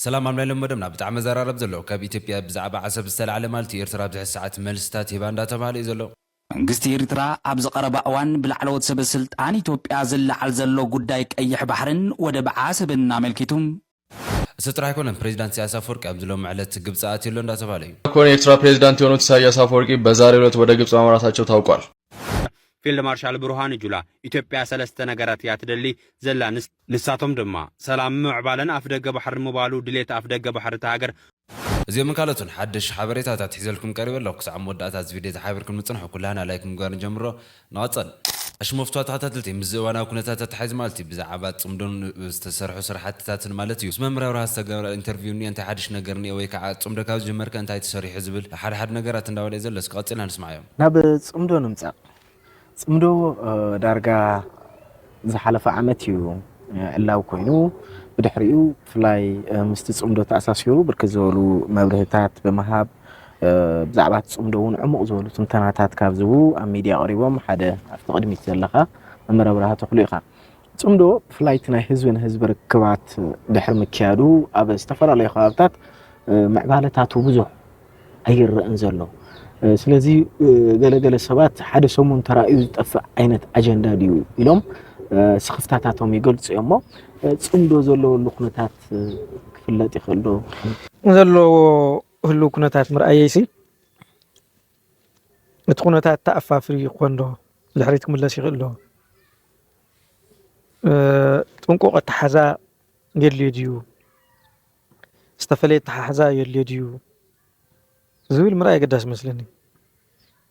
سلام عملنا مدمنا بتاع مزارب زلو كاب إثيوبيا بزعبة عصب السلعة مالتي إرترا بزح ساعات ملستات هبان تبالي زلو መንግስቲ ኤርትራ ኣብ ዝቐረበ እዋን ብላዕለዎት ሰበስልጣን ኢትዮጵያ ዝለዓል ዘሎ ጉዳይ ቀይሕ ባሕርን ወደብ ዓሰብን ኣመልኪቱም ስትራ ይኮነን ፕሬዝዳንት ኢሳያስ አፈወርቂ ኣብ ዝሎም ዕለት ግብጽ አትሎ እንዳተባለ እዩ። የኤርትራ ፕሬዝዳንት የሆኑት ኢሳያስ አፈወርቂ በዛሬው ዕለት ወደ ግብጽ ማምራታቸው ታውቋል። ፊልድ ማርሻል ብርሃኑ ጁላ ኢትዮጵያ ሰለስተ ነገራት ያትደሊ ዘላ ንሳቶም ድማ ሰላም ምዕባለን ኣፍደገ ባሕር ምባሉ ድሌት ኣፍደገ ባሕር ተሃገር እዚኦም ካልኦትን ሓድሽ ሓበሬታታት ሒዘልኩም ቀሪበ ኣለኹ። ክሳብ መወዳእታት ቪድዮ ተሓቢርኩም ንጽንሑ ኩላና ላይክም ጓር ጀምሮ ንቐጽል أشمفتوا تعتدلتي مزوانا كنا تتحيز مالتي بزعبات صمدون استسرحوا سرحات تاتن مالتي اسمه راح استقر انترفيوني انت حدش نجرني ويك صمد كاوز جمرك انت هاي تسري حزبل حد نجرات انداول يزلس قاتلنا نسمعهم ناب صمدون مصا صمدو دارغا زحلف عمتيو الاو كوينو بدحريو فلاي مستصمدو تاساسيو بركزولو مبرهتات بمهاب بزعبات صمدون عمق زولو تنتناتات كابزبو ام ميديا قريبهم حدا افتقدميت زلخه ممربرها تخليقه صمدو فلايتنا حزب ركبات دحر مكيادو اب استفرالي خابطات معبالتاتو بزو اير انزلو ስለዚህ ገለገለ ሰባት ሓደ ሰሙን ተራእዩ ዝጠፍዕ ዓይነት አጀንዳ ድዩ ኢሎም ስኽፍታታቶም ይገልጹ እሞ ጽምዶ ዘለዎ ኩነታት ክፍለጥ ይኽእሉ ዘለዎ ሁሉ ኩነታት ምርአየሲ እቲ ኩነታት ተኣፋፍሪ ይኮንዶ ድሕሪት ክምለስ ይኽእሉ ጥንቁቕ ተሓዛ የድልዮ ድዩ ዝተፈለየ ተሓዛ የድልዮ ድዩ ዝብል ምርኣይ ገዳስ መስለኒ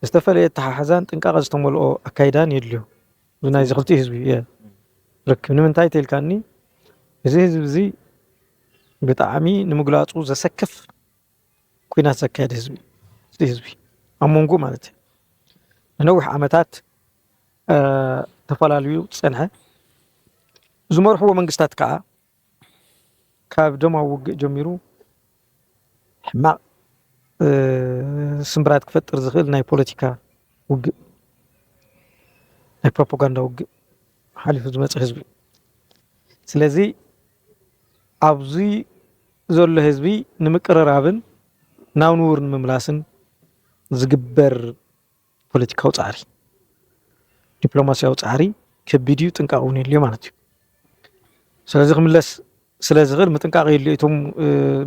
ዝተፈለየ ተሓዛን ጥንቃቐ ዝተመልኦ ኣካይዳን የድልዮ ብናይ ዝኽልቲ ህዝቢ ርክብ ንምንታይ ተልካኒ እዚ ህዝቢ እዚ ብጣዕሚ ንምግላጹ ዘሰክፍ ኩናት ዘካየደ ህዝቢ እዚ ህዝቢ ኣብ መንጎ ማለት ነዊሕ ዓመታት ተፈላለዩ ፀንሐ ዝመርሕዎ መንግስታት ከዓ ካብ ደማዊ ውግእ ጀሚሩ ሕማቕ ስምብራት ክፈጥር ዝኽእል ናይ ፖለቲካ ውግእ ናይ ፕሮፓጋንዳ ውግእ ሓሊፉ ዝመጽእ ህዝቢ ስለዚ ኣብዚ ዘሎ ህዝቢ ንምቅርራብን ናብ ንቡር ንምምላስን ዝግበር ፖለቲካዊ ጻዕሪ ዲፕሎማሲያዊ ጻዕሪ ከቢድ እዩ ጥንቃቐ እውን የድልዮ ማለት እዩ ስለዚ ክምለስ ስለ ዝኽእል ምጥንቃቐ የድልዮ እቶም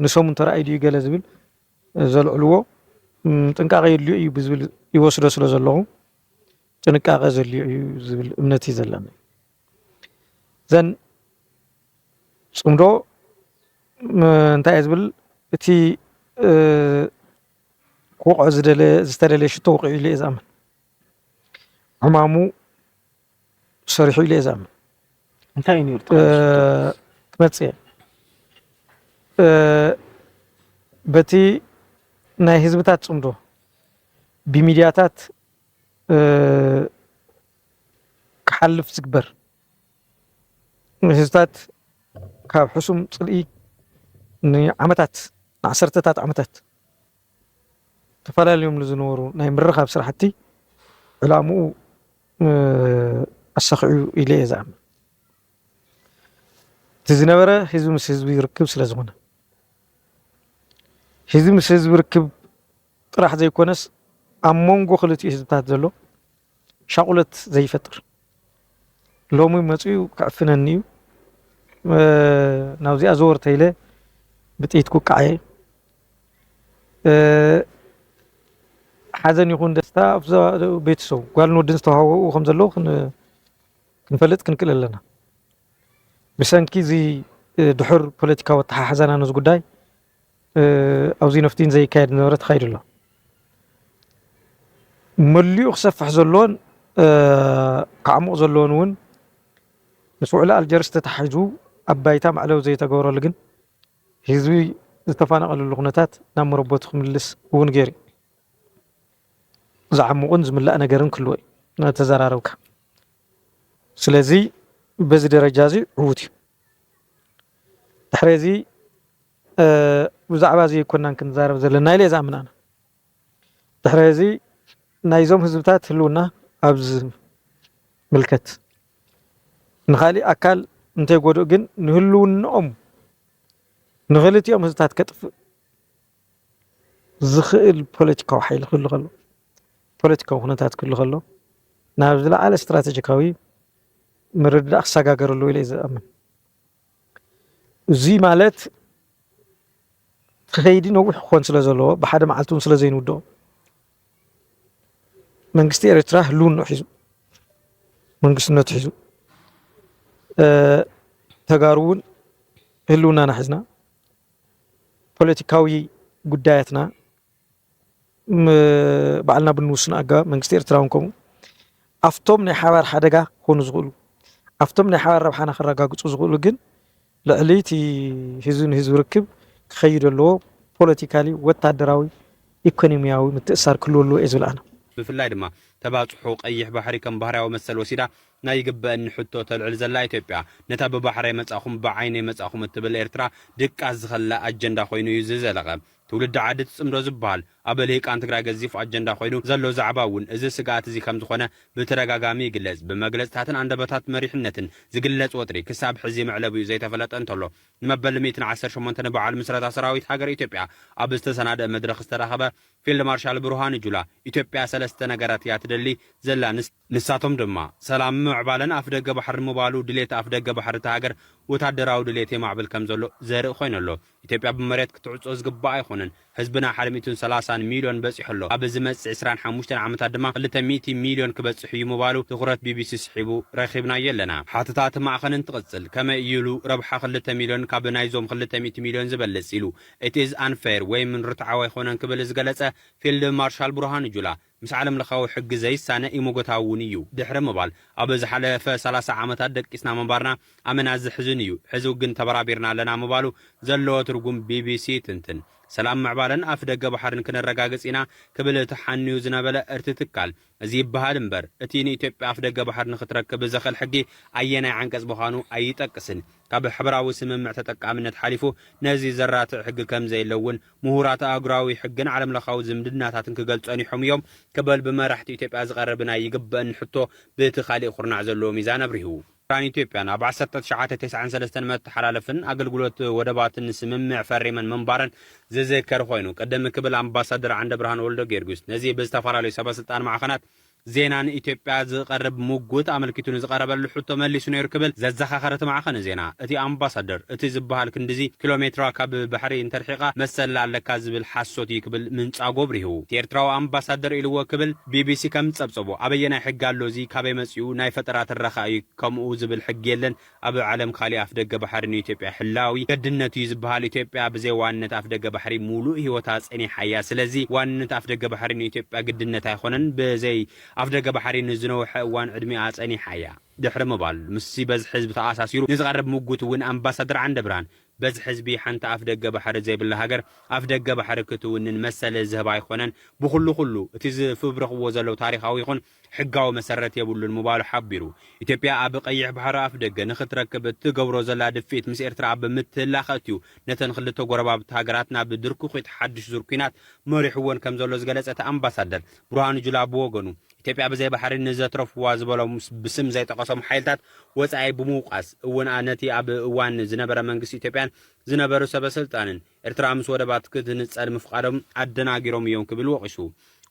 ንሰሙን ተራእዩ ድዩ ገለ ዝብል ዘልዕልዎ ጥንቃቐ የድልዮ እዩ ብዝብል ይወስዶ ስለ ዘለኹ ጥንቃቐ ዘድልዮ እዩ ዝብል እምነት እዩ ዘለኒ ዘን ጽምዶ እንታይ ዝብል እቲ ክውቅዕ ዝተደለየ ሽቶ ውቂዑ ኢለ እየ ዝኣምን ሕማሙ ሰሪሑ ኢለ እየ ዝኣምን እንታይ እዩ ነይሩ ትመጽእ በቲ ናይ ህዝብታት ጽምዶ ብሚድያታት ክሓልፍ ዝግበር ህዝብታት ካብ ሕሱም ጽልኢ ንዓመታት ንዓሰርተታት ዓመታት ተፈላለዮም ዝነበሩ ናይ ምርኻብ ስራሕቲ ዕላምኡ ኣሳኺዑ ኢለ እየ ዝኣምን እቲ ዝነበረ ህዝቢ ምስ ህዝቢ ይርክብ ስለ ዝኾነ ህዝቢ ምስ ህዝቢ ርክብ ጥራሕ ዘይኮነስ ኣብ መንጎ ክልቲኡ ህዝብታት ዘሎ ሻቁለት ዘይፈጥር ሎሚ መጽኡ ክዕፍነኒ እዩ ናብዚኣ ዘወርተ ኢለ ብጥይት ኩቃዓየ ሓዘን ይኹን ደስታ ቤተሰቡ ጓልን ወድን ዝተዋሃብኡ ከም ዘለዉ ክንፈልጥ ክንክእል ኣለና ብሰንኪ እዚ ድሑር ፖለቲካዊ ኣተሓሓዛና ነዚ ጉዳይ ኣብዚ ነፍቲን ዘይካየድ ዝነበረ ተኻይዱ ኣሎ መሊኡ ክሰፍሕ ዘለዎን ክዓሙቕ ዘለዎን እውን ምስ ውዕሊ ኣልጀርስ ተተሓሒዙ ኣብ ባይታ ማዕለዊ ዘይተገበረሉ ግን ህዝቢ ዝተፈናቐለሉ ኩነታት ናብ መረቦቱ ክምልስ እውን ገይሩ ዝዓሙቕን ዝምላእ ነገርን ክህልዎ እዩ እናተዘራረብካ ስለዚ በዚ ደረጃ እዚ ዕዉት እዩ ድሕሪ እዚ ብዛዕባ እዚ ይኮናን ክንዛረብ ዘለና ኢለ ዝኣምን ኣነ ድሕሪ እዚ ናይዞም ህዝብታት ህልውና ኣብዚ ምልከት ንኻሊእ ኣካል እንተይጎድኡ ግን ንህልውንኦም ንኽልቲኦም ህዝብታት ከጥፍ ዝኽእል ፖለቲካዊ ሓይሊ ክህሉ ከሎ ፖለቲካዊ ኩነታት ክህሉ ከሎ ናብ ዝለዓለ ስትራቴጂካዊ ምርድዳእ ክሰጋገረሉ ኢለ ዝኣምን እዚ ማለት ከይዲ ነዊሕ ክኾን ስለ ዘለዎ ብሓደ መዓልቲ እውን ስለ ዘይንውድኦ መንግስቲ ኤርትራ ህልውንኡ ሒዙ መንግስትነቱ ሒዙ ተጋሩ እውን ህልውናና ሒዝና ፖለቲካዊ ጉዳያትና ባዕልና ብንውስኑ ኣገባብ መንግስቲ ኤርትራ እውን ከምኡ ኣፍቶም ናይ ሓባር ሓደጋ ክኾኑ ዝኽእሉ ኣፍቶም ናይ ሓባር ረብሓና ከረጋግፁ ዝኽእሉ ግን ልዕሊ እቲ ህዝቢ ንህዝቢ ርክብ ክኸይድ ኣለዎ ፖለቲካሊ ወታደራዊ ኢኮኖሚያዊ ምትእስሳር ክህልወሉ እየ ዝብል ኣነ ብፍላይ ድማ ተባፅሑ ቀይሕ ባሕሪ ከም ባህርያዊ መሰል ወሲዳ ናይ ይግበአኒ ሕቶ ተልዕል ዘላ ኢትዮጵያ ነታ ብባሕራይ መጻኹም ብዓይነይ መጻኹም እትብል ኤርትራ ድቃስ ዝኸላ ኣጀንዳ ኮይኑ እዩ ዝዘለቐ ትውልዲ ዓዲ ትጽምዶ ዝበሃል ኣብ ልሂቃን ትግራይ ገዚፍ ኣጀንዳ ኮይኑ ዘሎ ዛዕባ እውን እዚ ስጋኣት እዚ ከም ዝኾነ ብተደጋጋሚ ይግለጽ ብመግለጽታትን ኣንደበታት መሪሕነትን ዝግለጽ ወጥሪ ክሳብ ሕዚ መዕለብ እዩ ዘይተፈለጠ እንተሎ ንመበል 118 በዓል ምስረታ ሰራዊት ሃገር ኢትዮጵያ ኣብ ዝተሰናደአ መድረኽ ዝተረኸበ ፊልድ ማርሻል ብርሃኑ ጁላ ኢትዮጵያ ሰለስተ ነገራት እያ ትደሊ ዘላ ንሳቶም ድማ ሰላም ምዕባለን ኣፍ ደገ ባሕሪ ምባሉ ድሌት ኣፍ ደገ ባሕሪ እታ ሃገር ወታደራዊ ድሌት የማዕብል ከም ዘሎ ዘርኢ ኮይኑ ኣሎ ኢትዮጵያ ብመሬት ክትዕጾ ዝግባእ ኣይኮነን ህዝብና 130 ሚልዮን በፂሑ ኣሎ ኣብ ዝመጽእ 25 ዓመታት ድማ 200 ሚልዮን ክበጽሑ እዩ ምባሉ ትኹረት ቢቢሲ ስሒቡ ረኺብና የለና ሓተታት ማእኸንን ትቕጽል ከመይ ኢሉ ረብሓ 2 ሚልዮን ካብ ናይዞም 200 ሚልዮን ዝበልጽ ኢሉ it is unfair ወይ ምን ርትዓዊ ኣይኮነን ክብል ዝገለጸ ፊልድ ማርሻል ብርሃኑ ጁላ ምስ ዓለም ለኻዊ ሕጊ ዘይሳነ ኢሞጎታዊ እውን እዩ ድሕሪ ምባል ኣብ ዝሓለፈ 30 ዓመታት ደቂስና መንባርና ኣመና ዝሕዝን እዩ ሕዚ ግን ተበራቢርና ኣለና ምባሉ ዘለዎ ትርጉም ቢቢሲ ትንትን ሰላም ምዕባለን ኣፍ ደገ ባሕርን ክነረጋግጽ ኢና ክብል ተሓንዩ ዝነበለ እርቲ ትካል እዚ ይበሃል እምበር እቲ ንኢትዮጵያ ኣፍ ደገ ባሕር ንኽትረክብ ዘኽእል ሕጊ ኣየናይ ዓንቀጽ ምዃኑ ኣይጠቅስን ካብ ሕብራዊ ስምምዕ ተጠቃምነት ሓሊፉ ነዚ ዘራትዕ ሕጊ ከም ዘይለውን ምሁራት ኣህጉራዊ ሕግን ዓለም ለኻዊ ዝምድናታትን ክገልጹ ኣኒሖም እዮም ክበል ብመራሕቲ ኢትዮጵያ ዝቐረብ ናይ ይግበአኒ ሕቶ በቲ ካሊእ ኩርናዕ ዘለዎ ሚዛን ኣብሪሁ ራን ኢትዮጵያን ኣብ 1993 መተሓላለፍን ኣገልግሎት ወደባትን ስምምዕ ፈሪመን መንባረን ዝዝከር ኮይኑ ቀደም ክብል ኣምባሳደር ዓንደ ብርሃን ወልደ ጊዮርጊስ ነዚ ብዝተፈላለዩ ሰበስልጣን ማዕኸናት ዜናን ኢትዮጵያ ዝቐርብ ሙጉት ኣመልኪቱን ዝቐረበሉ ሕቶ መሊሱ ነይሩ ክብል ዘዘኻኸረት ማዕኸን ዜና እቲ ኣምባሳደር እቲ ዝበሃል ክንድዚ ኪሎሜትራ ካብ ባሕሪ እንተርሒቓ መሰላ ኣለካ ዝብል ሓሶት እዩ ክብል ምንጻጎ ብሪሁ ኤርትራዊ ኣምባሳደር ኢልዎ ክብል ቢቢሲ ከም ጸብጸቦ ኣበየናይ ሕጊ ኣሎ እዚ ካበይ መጺኡ ናይ ፈጠራ ትረኻ እዩ ከምኡ ዝብል ሕጊ የለን ኣብ ዓለም ካሊእ ኣፍ ደገ ባሕሪ ንኢትዮጵያ ሕላዊ ገድነቱ እዩ ዝበሃል ኢትዮጵያ ብዘይ ዋንነት ኣፍ ደገ ባሕሪ ሙሉእ ህይወታ ጸኒሓ እያ ስለዚ ዋንነት ኣፍ ደገ ባሕሪ ንኢትዮጵያ ግድነት ኣይኮነን ብዘይ ኣፍ ደገ ባሕሪ ንዝነውሐ እዋን ዕድሚኣ ጸኒሓ እያ ድሕሪ ምባል ምስ በዝ ሕዝቢ ተኣሳሲሩ ንዝቐርብ ሙጉት እውን ኣምባሳደር ዓንደ ብርሃን በዝ ሕዝቢ ሓንቲ ኣፍ ደገ ባሕሪ ዘይብላ ሃገር ኣፍ ደገ ባሕሪ ክትውንን መሰለ ዝህባ ኣይኮነን ብኩሉ እቲ ዝፍብረኽዎ ዘለው ታሪኻዊ ይኹን ሕጋዊ መሰረት የብሉን ምባሉ ሓቢሩ ኢትዮጵያ ኣብ ቀይሕ ባሕሪ ኣፍ ደገ ንኽትረክብ እትገብሮ ዘላ ድፊት ምስ ኤርትራ ኣብ ምትላኸት እዩ ነተን ክልተ ጎረባብቲ ሃገራት ናብ ድርኩኺት ሓድሽ ዙር ኩናት መሪሕዎን ከም ዘሎ ዝገለጸ ኣምባሳደር ብርሃኑ ጁላ ብወገኑ ኢትዮጵያ ብዘይ ባሕሪ ንዘትረፍዋ ዝበሎም ብስም ዘይጠቐሶም ሓይልታት ወጻኢ ብምውቃስ እውን ነቲ ኣብ እዋን ዝነበረ መንግስቲ ኢትዮጵያን ዝነበሩ ሰበስልጣንን ኤርትራ ምስ ወደባት ክትንጸል ምፍቃዶም ኣደናጊሮም እዮም ክብል ወቂሱ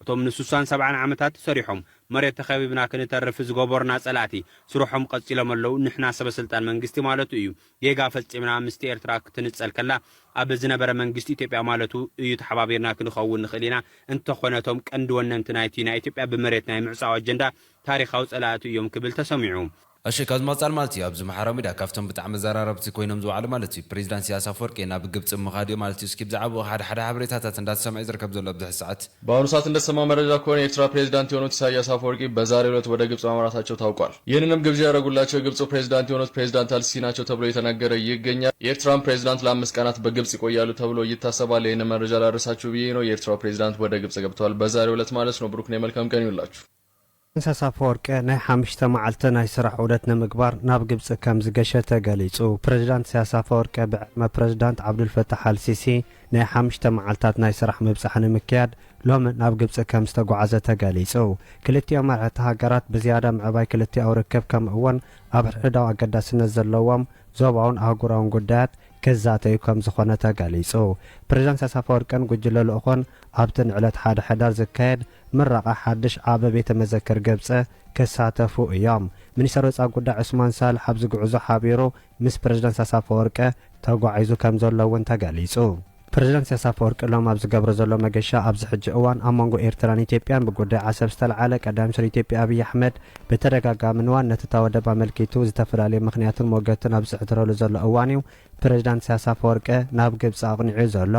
እቶም ን67 ዓመታት ሰሪሖም መሬት ተኸቢብና ክንተርፍ ዝገበሩና ጸላእቲ ስሩሖም ቀጺሎም ኣለዉ ንሕና ሰበስልጣን መንግስቲ ማለቱ እዩ ጌጋ ፈጺምና ምስቲ ኤርትራ ክትንጸል ከላ ኣብ ዝነበረ መንግስቲ ኢትዮጵያ ማለቱ እዩ ተሓባቢርና ክንኸውን ንኽእል ኢና እንተኾነቶም ቀንዲ ወነንቲ ናይቲ ናይ ኢትዮጵያ ብመሬት ናይ ምዕጻው አጀንዳ ታሪኻዊ ጸላእቲ እዮም ክብል ተሰሚዑ እሺ ካዝ ማጻል ማለት እዩ ኣብዚ ማሕበራዊ ሚድያ ካብቶም ብጣዕሚ ዘራረብቲ ኮይኖም ዝዋዕሉ ማለት እዩ ፕሬዚዳንት ኢሳያስ አፈወርቂ ናብ ግብጽ ምኻድዮ ማለት እዩ እስኪ ብዛዕባ ሓደ ሓበሬታታት እንዳተሰማዕ ዝርከብ ዘሎ ብዙሕ ሰዓት በአሁኑ ሰዓት እንደተሰማ መረጃ ከሆነ የኤርትራ ፕሬዚዳንት የሆኑት ኢሳያስ አፈወርቂ በዛሬው ዕለት ወደ ግብጽ ማምራታቸው ታውቋል። ይህንንም ግብዣ ያደረጉላቸው የግብጽ ፕሬዚዳንት የሆኑት ፕሬዚዳንት አልሲሲ ናቸው ተብሎ የተነገረ ይገኛል። የኤርትራን ፕሬዚዳንት ለ5 ቀናት በግብጽ ይቆያሉ ተብሎ ይታሰባል። ይህን መረጃ ላደረሳችሁ ብዬ ነው። የኤርትራ ፕሬዚዳንት ወደ ግብጽ ገብተዋል በዛሬው ዕለት ማለት ነው። ብሩክ ነኝ። መልካም ቀን ይሁንላችሁ። ኢሳያስ አፈወርቂ ናይ 5 መዓልቲ ናይ ስራሕ ዑደት ንምግባር ናብ ግብጽ ከም ዝገሸ ተገሊጹ። ፕሬዚዳንት ኢሳያስ አፈወርቂ ብዕድመ ፕሬዚዳንት ዓብዱልፈታሕ አልሲሲ ናይ 5 መዓልታት ናይ ስራሕ ምብጻሕ ንምክያድ ሎሚ ናብ ግብጽ ከም ዝተጓዓዘ ተገሊጹ። ክልቲኦም መራሕቲ ሃገራት ብዝያዳ ምዕባይ ክልቲኦም ርክብ ከም እውን ኣብ ሕዳው ኣገዳስነት ዘለዎም ዞባውን ኣህጉራውን ጉዳያት ክዛተዩ ከም ዝኾነ ተገሊጹ ፕረዚዳንት ኢሳያስ አፈወርቅን ጉጅለ ልኡኹን ኣብቲ ንዕለት 1 ሕዳር ዝካየድ ምረቓ ሓድሽ ኣብ ቤተ መዘክር ግብፂ ክሳተፉ እዮም ሚኒስተር ወፃኢ ጉዳይ ዑስማን ሳልሕ ኣብ ዝጉዕዞ ሓቢሩ ምስ ፕረዚዳንት ኢሳያስ አፈወርቂ ተጓዒዙ ከም ዘሎ እውን ተገሊጹ ፕረዚዳንት ኢሳያስ አፈወርቂ ሎም ኣብ ዝገብሮ ዘሎ መገሻ ኣብዚ ሕጂ እዋን ኣብ መንጎ ኤርትራን ኢትዮጵያን ብጉዳይ ዓሰብ ዝተለዓለ ቀዳሚ ሚኒስትር ኢትዮጵያ ኣብይ ኣሕመድ ብተደጋጋሚ ንዋን ነቲ ተወደብ ኣመልኪቱ ዝተፈላለየ ምክንያትን ሞገትን ኣብ ዝሕትረሉ ዘሎ እዋን እዩ ፕረዚዳንት ኢሳያስ አፈወርቂ ናብ ግብፂ ኣቕኒዑ ዘሎ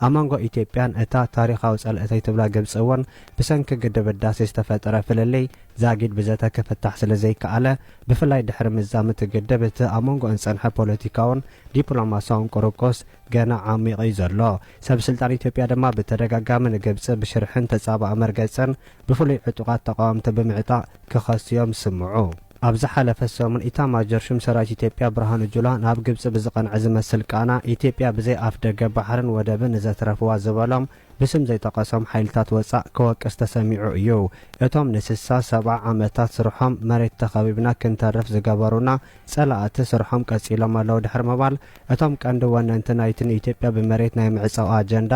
ኣብ መንጎ ኢትዮጵያን እታ ታሪኻዊ ጸልእተይ ትብላ ግብፂ እውን ብሰንኪ ግድብ ህዳሴ ዝተፈጠረ ፍልልይ ዛጊድ ብዘተ ክፍታሕ ስለ ዘይከኣለ ብፍላይ ድሕሪ ምዛም እቲ ግድብ እቲ ኣብ መንጎ እንፀንሐ ፖለቲካውን ዲፕሎማስያውን ቁርቆስ ገና ዓሚቕ እዩ ዘሎ ሰብ ስልጣን ኢትዮጵያ ድማ ብተደጋጋሚ ንግብፂ ብሽርሕን ተጻባእ መርገፅን ብፍሉይ ዕጡቓት ተቃወምቲ ብምዕጣቕ ክኸስዮም ስምዑ ኣብዚ ሓለፈ ሰሙን ኢታማጆር ሹም ሰራዊት ኢትዮጵያ ብርሃኑ ጁላ ናብ ግብፂ ብዝቐንዐ ዝመስል ቃና ኢትዮጵያ ብዘይ ኣፍ ደገ ባሕርን ወደብን ንዘትረፍዋ ዝበሎም ብስም ዘይጠቐሶም ሓይልታት ወፃእ ክወቅስ ተሰሚዑ እዩ እቶም ን60-70 ዓመታት ስርሖም መሬት ተኸቢብና ክንተርፍ ዝገበሩና ጸላእቲ ስርሖም ቀጺሎም ኣለዉ ድሕሪ ምባል እቶም ቀንዲ ወነንቲ ናይቲ ንኢትዮጵያ ብመሬት ናይ ምዕፃው ኣጀንዳ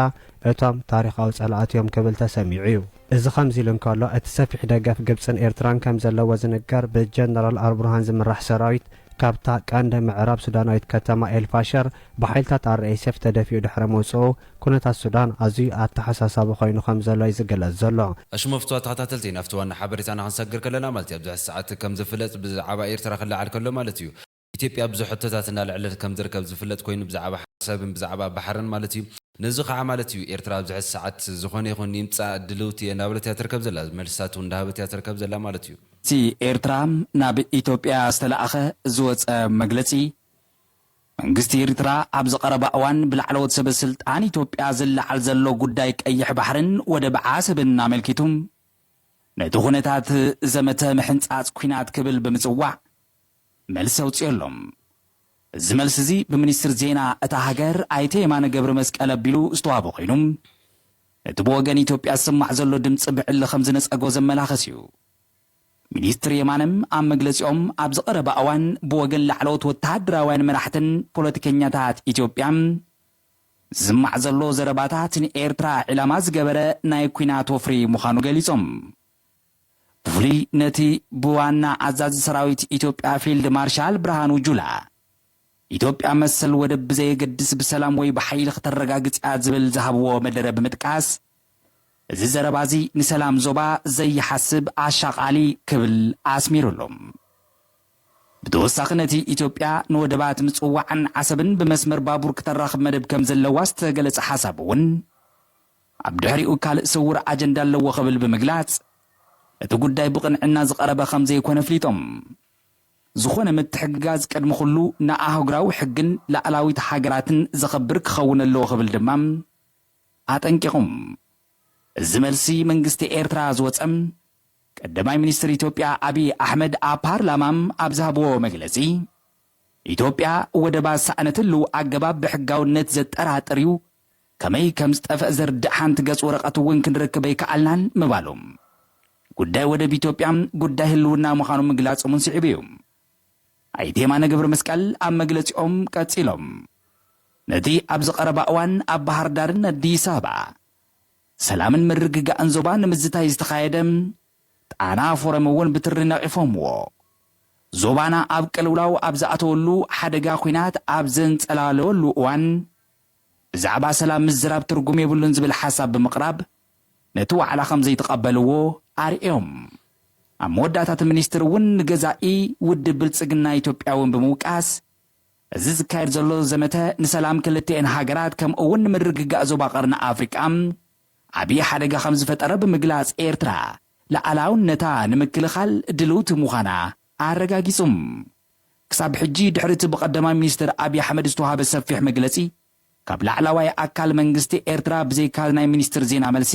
እቶም ታሪኻዊ ጸላእቲ እዮም ክብል ተሰሚዑ እዩ እዚ ከምዚ ኢሉ እንከሎ እቲ ሰፊሕ ደገፍ ግብፅን ኤርትራን ከም ዘለዎ ዝንገር ብጀነራል አልቡርሃን ዝምራሕ ሰራዊት ካብታ ቀንዲ ምዕራብ ሱዳናዊት ከተማ ኤልፋሸር ብሓይልታት RSF ተደፊኡ ድሕሪ ምውፅኡ ኩነታት ሱዳን ኣዝዩ ኣተሓሳሳቢ ኮይኑ ከም ዘሎ እዩ ዝግለጽ ዘሎ ኣሽመፍቱ ተኸታተልቲ ናብቲ ዋና ሓበሬታና ክንሰግር ከለና ማለት እዩ ኣብዚ ሰዓት ከም ዝፍለጥ ብዛዕባ ኤርትራ ክለዓል ከሎ ማለት እዩ ኢትዮጵያ ብዙሕ ሕቶታት እናልዕለት ከም ዝርከብ ዝፍለጥ ኮይኑ ብዛዕባ ሓሳብን ብዛዕባ ባሕርን ማለት እዩ ነዚ ከዓ ማለት እዩ ኤርትራ ኣብዚ ሰዓት ዝኾነ ይኹን ይምፃእ ድልውቲ እናብለት እያ ትርከብ ዘላ መልስታት እንዳሃበት እያ ትርከብ ዘላ ማለት እዩ እቲ ኤርትራ ናብ ኢትዮጵያ ዝተለኣኸ ዝወፀ መግለፂ መንግስቲ ኤርትራ ኣብ ዝቐረባ እዋን ብላዕለዎት ሰበስልጣን ኢትዮጵያ ዝለዓል ዘሎ ጉዳይ ቀይሕ ባሕርን ወደብ ዓሰብን ኣመልኪቱ ነቲ ኩነታት ዘመተ ምሕንፃፅ ኩናት ክብል ብምጽዋዕ መልሲ ኣውፅየሎም እዚ መልሲ እዚ ብሚኒስትር ዜና እታ ሃገር ኣይተ የማነ ገብረ መስቀል ኣቢሉ ዝተዋሃበ ኮይኑ ነቲ ብወገን ኢትዮጵያ ዝስማዕ ዘሎ ድምፂ ብዕሊ ከም ዝነፀጎ ዘመላኽስ እዩ ሚኒስትር የማነም ኣብ መግለፂኦም ኣብ ዝቐረባ እዋን ብወገን ላዕለዎት ወተሃደራውያን መራሕትን ፖለቲከኛታት ኢትዮጵያ ዝስማዕ ዘሎ ዘረባታት ንኤርትራ ዕላማ ዝገበረ ናይ ኩናት ወፍሪ ምዃኑ ገሊፆም ብፍሉይ ነቲ ብዋና ኣዛዚ ሰራዊት ኢትዮጵያ ፊልድ ማርሻል ብርሃኑ ጁላ ኢትዮጵያ መሰል ወደብ ብዘየገድስ ብሰላም ወይ ብሓይሊ ከተረጋግጽ ዝብል ዝሃብዎ መደረ ብምጥቃስ እዚ ዘረባ እዚ ንሰላም ዞባ ዘይሓስብ ኣሻቓሊ ክብል ኣስሚሩሎም ብተወሳኺ ነቲ ኢትዮጵያ ንወደባት ምጽዋዕን ዓሰብን ብመስመር ባቡር ክተራኽብ መደብ ከም ዘለዋ ዝተገለጸ ሓሳብ እውን ኣብ ድሕሪኡ ካልእ ስውር ኣጀንዳ ኣለዎ ክብል ብምግላጽ እቲ ጉዳይ ብቕንዕና ዝቐረበ ከም ዘይኮነ ፍሊጦም ዝኾነ ምትሕግጋዝ ቅድሚ ኩሉ ንኣህጉራዊ ሕግን ላዕላዊት ሃገራትን ዘኸብር ክኸውን ኣለዎ ክብል ድማ ኣጠንቂቖም እዚ መልሲ መንግስቲ ኤርትራ ዝወፀም ቀዳማይ ሚኒስትር ኢትዮጵያ ኣብይ ኣሕመድ ኣብ ፓርላማም ኣብ ዝሃብዎ መግለጺ ኢትዮጵያ ወደባ ሳእነትሉ ኣገባብ ብሕጋውነት ዘጠራጥር እዩ ከመይ ከም ዝጠፍአ ዘርድእ ሓንቲ ገጽ ወረቐት እውን ክንረክብ ኣይከኣልናን ምባሎም ጉዳይ ወደብ ኢትዮጵያ ጉዳይ ህልውና ምዃኑ ምግላጾምን ስዒቡ እዩ ኣይተ የማነ ገብረ መስቀል ኣብ መግለጺኦም ቀጺሎም ነቲ ኣብ ዝቐረባ እዋን ኣብ ባህር ዳርን ኣዲስ ኣበባ ሰላምን ምርግጋእን ዞባ ንምዝታይ ዝተኻየደ ጣና ፎረም እውን ብትሪ ነቒፎምዎ ዞባና ኣብ ቅልውላው ኣብ ዝኣተወሉ ሓደጋ ኩናት ኣብ ዘንጸላለወሉ እዋን ብዛዕባ ሰላም ምዝራብ ትርጉም የብሉን ዝብል ሓሳብ ብምቕራብ ነቲ ዋዕላ ከም ዘይተቐበልዎ ኣርዮም ኣብ መወዳእታት ሚኒስትር እውን ንገዛኢ ውድብ ብልጽግና ኢትዮጵያ እውን ብምውቃስ እዚ ዝካየድ ዘሎ ዘመተ ንሰላም ክልቲአን ሃገራት ከምኡ እውን ንምርግጋእ ዞባ ቀርኒ ኣፍሪቃ ዓብዪ ሓደጋ ከም ዝፈጠረ ብምግላጽ ኤርትራ ላዕላውነታ ንምክልኻል ድልውቲ ምዃና ኣረጋጊጹም ክሳብ ሕጂ ድሕሪ እቲ ብቐዳማይ ሚኒስትር ኣብይ ኣሕመድ ዝተዋሃበ ሰፊሕ መግለጺ ካብ ላዕለዋይ ኣካል መንግስቲ ኤርትራ ብዘይካ ናይ ሚኒስትር ዜና መልሲ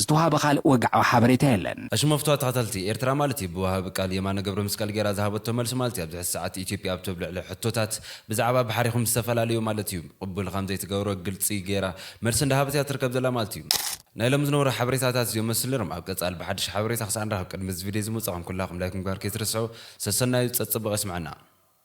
ዝተዋሃበ ካልእ ወግዓዊ ሓበሬታ የለን ኣሽመፍቱ ተኸታተልቲ ኤርትራ ማለት እዩ ብወሃቢ ቃል የማነ ገብረ መስቀል ጌራ ዝሃበቶ መልሲ ማለት እዩ ኣብዚ ሰዓት ኢትዮጵያ ኣብ ተብልዕሊ ሕቶታት ብዛዕባ ባሕሪኹም ዝተፈላለዩ ማለት እዩ ቅቡል ከም ዘይትገብሮ ግልፂ ጌራ መልሲ እንዳሃበት እያ ትርከብ ዘላ ማለት እዩ ናይ ሎም ዝነበሩ ሓበሬታታት እዚኦም መስሊሮም ኣብ ቀጻሊ ብሓድሽ ሓበሬታ ክሳዕ ንራኸብ ቅድሚ እዚ ቪድዮ ዝምፅኹም ኩላኹም ላይክ ምግባር ከይትርስዑ ሰሰናዩ ፀፅበቐ ይስምዐና